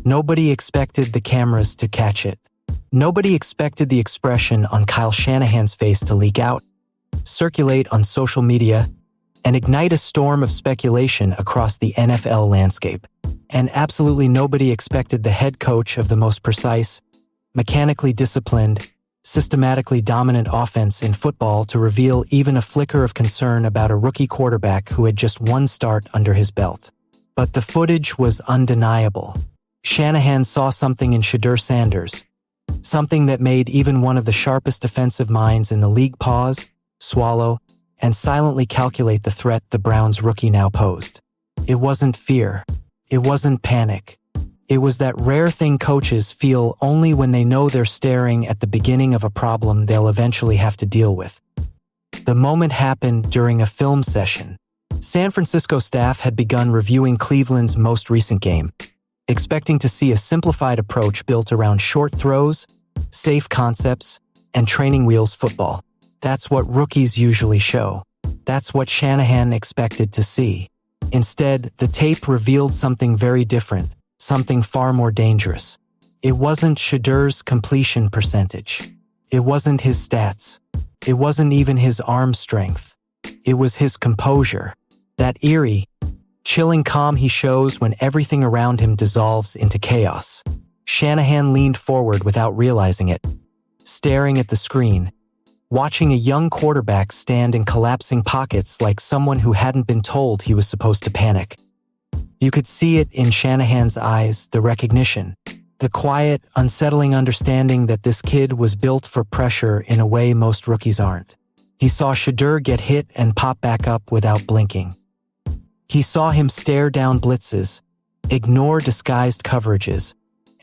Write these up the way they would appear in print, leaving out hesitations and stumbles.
Nobody expected the cameras to catch it. Nobody expected the expression on Kyle Shanahan's face to leak out, circulate on social media, and ignite a storm of speculation across the NFL landscape. And absolutely nobody expected the head coach of the most precise, mechanically disciplined, systematically dominant offense in football to reveal even a flicker of concern about a rookie quarterback who had just one start under his belt. But the footage was undeniable. Shanahan saw something in Shedeur Sanders, something that made even one of the sharpest defensive minds in the league pause, swallow, and silently calculate the threat the Browns rookie now posed. It wasn't fear. It wasn't panic. It was that rare thing coaches feel only when they know they're staring at the beginning of a problem they'll eventually have to deal with. The moment happened during a film session. San Francisco staff had begun reviewing Cleveland's most recent game, expecting to see a simplified approach built around short throws, safe concepts, and training wheels football. That's what rookies usually show. That's what Shanahan expected to see. Instead, the tape revealed something very different, something far more dangerous. It wasn't Shedeur's completion percentage. It wasn't his stats. It wasn't even his arm strength. It was his composure. That eerie, chilling calm he shows when everything around him dissolves into chaos. Shanahan leaned forward without realizing it, staring at the screen, watching a young quarterback stand in collapsing pockets like someone who hadn't been told he was supposed to panic. You could see it in Shanahan's eyes, the recognition, the quiet, unsettling understanding that this kid was built for pressure in a way most rookies aren't. He saw Shedeur get hit and pop back up without blinking. He saw him stare down blitzes, ignore disguised coverages,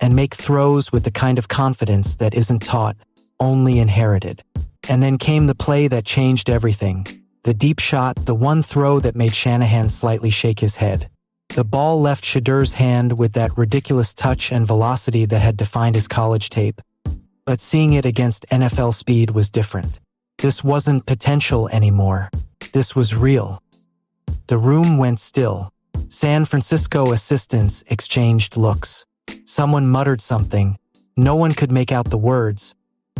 and make throws with the kind of confidence that isn't taught, only inherited. And then came the play that changed everything. The deep shot, the one throw that made Shanahan slightly shake his head. The ball left Shedeur's hand with that ridiculous touch and velocity that had defined his college tape. But seeing it against NFL speed was different. This wasn't potential anymore. This was real. The room went still. San Francisco assistants exchanged looks. Someone muttered something. No one could make out the words,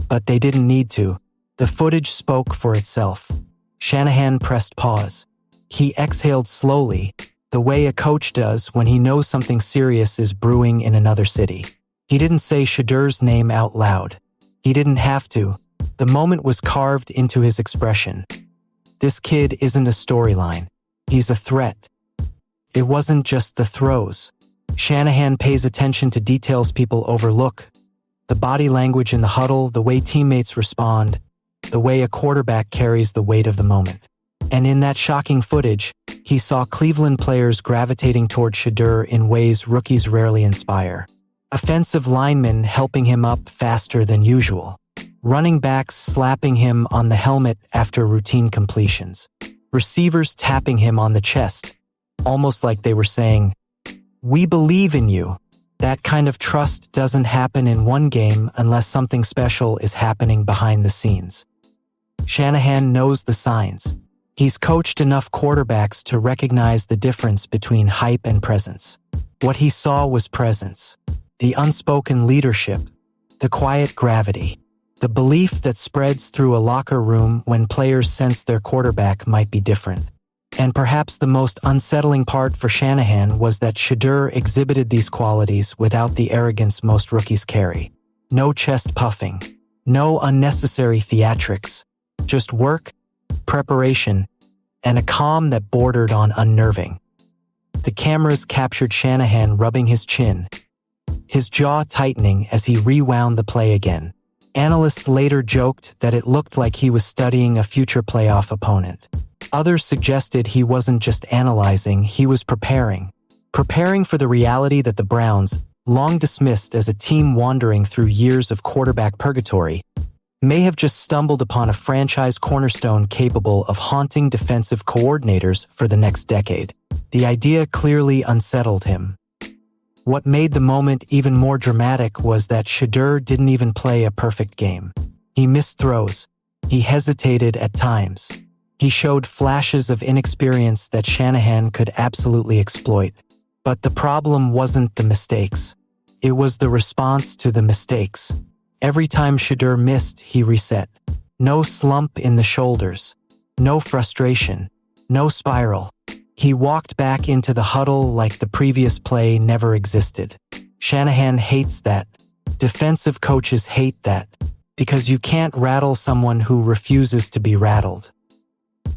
but they didn't need to. The footage spoke for itself. Shanahan pressed pause. He exhaled slowly, the way a coach does when he knows something serious is brewing in another city. He didn't say Shedeur's name out loud. He didn't have to. The moment was carved into his expression. This kid isn't a storyline. He's a threat. It wasn't just the throws. Shanahan pays attention to details people overlook. The body language in the huddle, the way teammates respond, the way a quarterback carries the weight of the moment. And in that shocking footage, he saw Cleveland players gravitating toward Shedeur in ways rookies rarely inspire. Offensive linemen helping him up faster than usual. Running backs slapping him on the helmet after routine completions. Receivers tapping him on the chest, almost like they were saying, "We believe in you." That kind of trust doesn't happen in one game unless something special is happening behind the scenes. Shanahan knows the signs. He's coached enough quarterbacks to recognize the difference between hype and presence. What he saw was presence. The unspoken leadership. The quiet gravity. The belief that spreads through a locker room when players sense their quarterback might be different. And perhaps the most unsettling part for Shanahan was that Shedeur exhibited these qualities without the arrogance most rookies carry. No chest puffing. No unnecessary theatrics. Just work, preparation, and a calm that bordered on unnerving. The cameras captured Shanahan rubbing his chin, his jaw tightening as he rewound the play again. Analysts later joked that it looked like he was studying a future playoff opponent. Others suggested he wasn't just analyzing, he was preparing for the reality that the Browns, long dismissed as a team wandering through years of quarterback purgatory, may have just stumbled upon a franchise cornerstone capable of haunting defensive coordinators for the next decade. The idea clearly unsettled him. What made the moment even more dramatic was that Shedeur didn't even play a perfect game. He missed throws. He hesitated at times. He showed flashes of inexperience that Shanahan could absolutely exploit. But the problem wasn't the mistakes. It was the response to the mistakes. Every time Shedeur missed, he reset. No slump in the shoulders. No frustration. No spiral. He walked back into the huddle like the previous play never existed. Shanahan hates that. Defensive coaches hate that. Because you can't rattle someone who refuses to be rattled.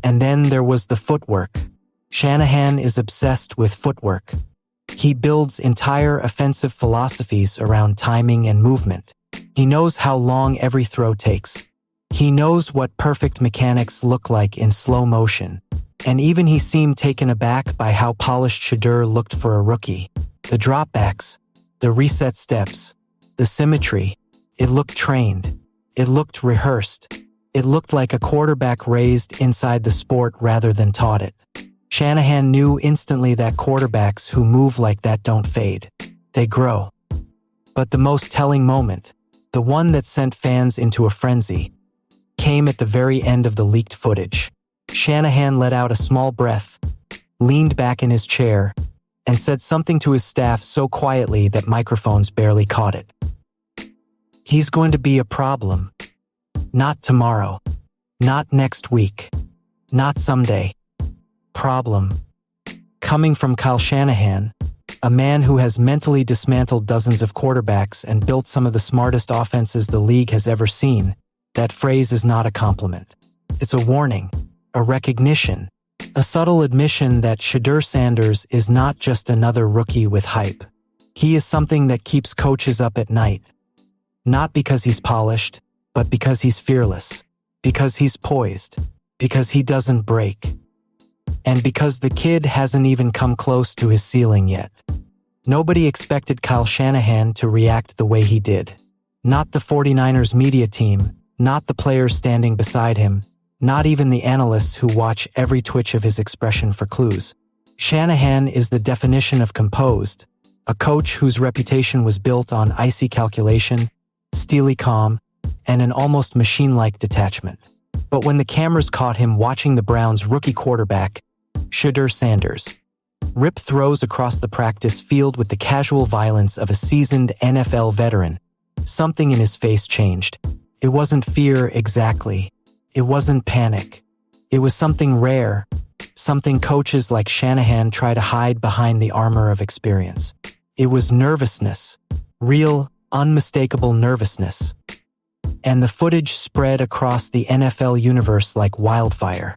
And then there was the footwork. Shanahan is obsessed with footwork. He builds entire offensive philosophies around timing and movement. He knows how long every throw takes. He knows what perfect mechanics look like in slow motion. And even he seemed taken aback by how polished Shedeur looked for a rookie. The dropbacks, the reset steps, the symmetry. It looked trained. It looked rehearsed. It looked like a quarterback raised inside the sport rather than taught it. Shanahan knew instantly that quarterbacks who move like that don't fade. They grow. But the most telling moment, the one that sent fans into a frenzy, came at the very end of the leaked footage. Shanahan let out a small breath, leaned back in his chair, and said something to his staff so quietly that microphones barely caught it. He's going to be a problem. Not tomorrow. Not next week. Not someday. Problem. Coming from Kyle Shanahan, a man who has mentally dismantled dozens of quarterbacks and built some of the smartest offenses the league has ever seen, that phrase is not a compliment. It's a warning, a recognition, a subtle admission that Shedeur Sanders is not just another rookie with hype. He is something that keeps coaches up at night. Not because he's polished, but because he's fearless, because he's poised, because he doesn't break, and because the kid hasn't even come close to his ceiling yet. Nobody expected Kyle Shanahan to react the way he did. Not the 49ers media team, not the players standing beside him, not even the analysts who watch every twitch of his expression for clues. Shanahan is the definition of composed, a coach whose reputation was built on icy calculation, steely calm, and an almost machine-like detachment. But when the cameras caught him watching the Browns' rookie quarterback, Shedeur Sanders, rip throws across the practice field with the casual violence of a seasoned NFL veteran, something in his face changed. It wasn't fear exactly. It wasn't panic. It was something rare, something coaches like Shanahan try to hide behind the armor of experience. It was nervousness, real, unmistakable nervousness. And the footage spread across the NFL universe like wildfire.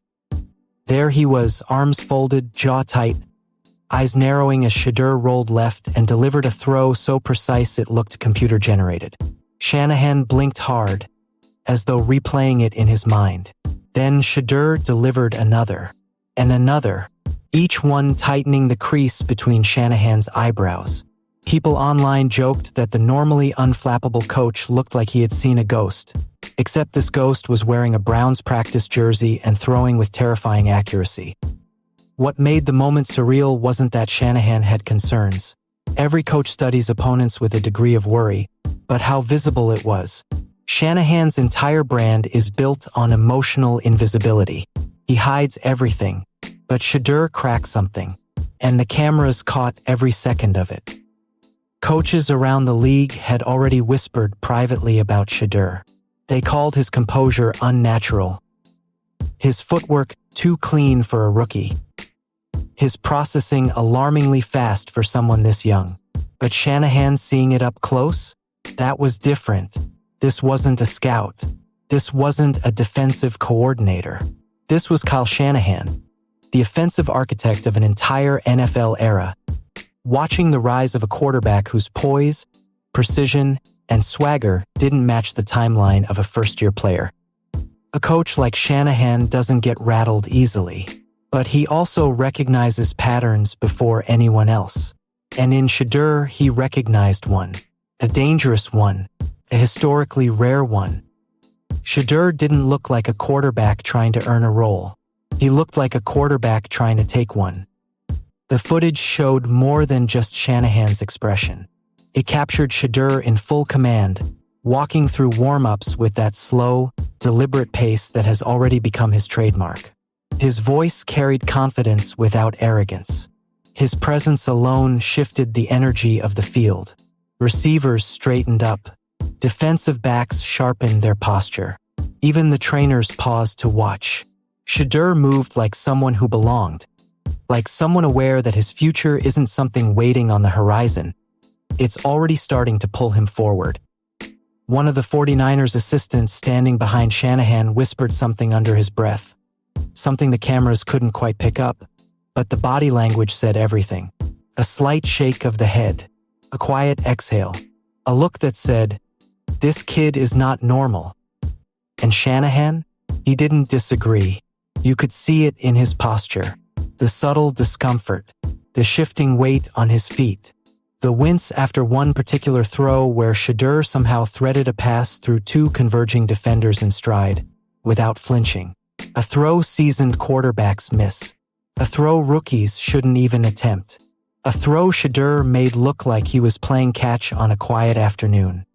There he was, arms folded, jaw tight, eyes narrowing as Shedeur rolled left and delivered a throw so precise it looked computer-generated. Shanahan blinked hard, as though replaying it in his mind. Then Shedeur delivered another, and another, each one tightening the crease between Shanahan's eyebrows. People online joked that the normally unflappable coach looked like he had seen a ghost, except this ghost was wearing a Browns practice jersey and throwing with terrifying accuracy. What made the moment surreal wasn't that Shanahan had concerns. Every coach studies opponents with a degree of worry, but how visible it was. Shanahan's entire brand is built on emotional invisibility. He hides everything, but Shedeur cracked something, and the cameras caught every second of it. Coaches around the league had already whispered privately about Shedeur. They called his composure unnatural, his footwork too clean for a rookie, his processing alarmingly fast for someone this young. But Shanahan seeing it up close? That was different. This wasn't a scout. This wasn't a defensive coordinator. This was Kyle Shanahan, the offensive architect of an entire NFL era, watching the rise of a quarterback whose poise, precision, and swagger didn't match the timeline of a first-year player. A coach like Shanahan doesn't get rattled easily, but he also recognizes patterns before anyone else. And in Shedeur, he recognized one, a dangerous one, a historically rare one. Shedeur didn't look like a quarterback trying to earn a role. He looked like a quarterback trying to take one. The footage showed more than just Shanahan's expression. It captured Shedeur in full command, walking through warm-ups with that slow, deliberate pace that has already become his trademark. His voice carried confidence without arrogance. His presence alone shifted the energy of the field. Receivers straightened up. Defensive backs sharpened their posture. Even the trainers paused to watch. Shedeur moved like someone who belonged, like someone aware that his future isn't something waiting on the horizon. It's already starting to pull him forward. One of the 49ers assistants standing behind Shanahan whispered something under his breath, something the cameras couldn't quite pick up, but the body language said everything. A slight shake of the head, a quiet exhale, a look that said, "This kid is not normal." And Shanahan? He didn't disagree. You could see it in his posture. The subtle discomfort, the shifting weight on his feet, the wince after one particular throw where Shedeur somehow threaded a pass through two converging defenders in stride, without flinching. A throw seasoned quarterbacks miss. A throw rookies shouldn't even attempt. A throw Shedeur made look like he was playing catch on a quiet afternoon.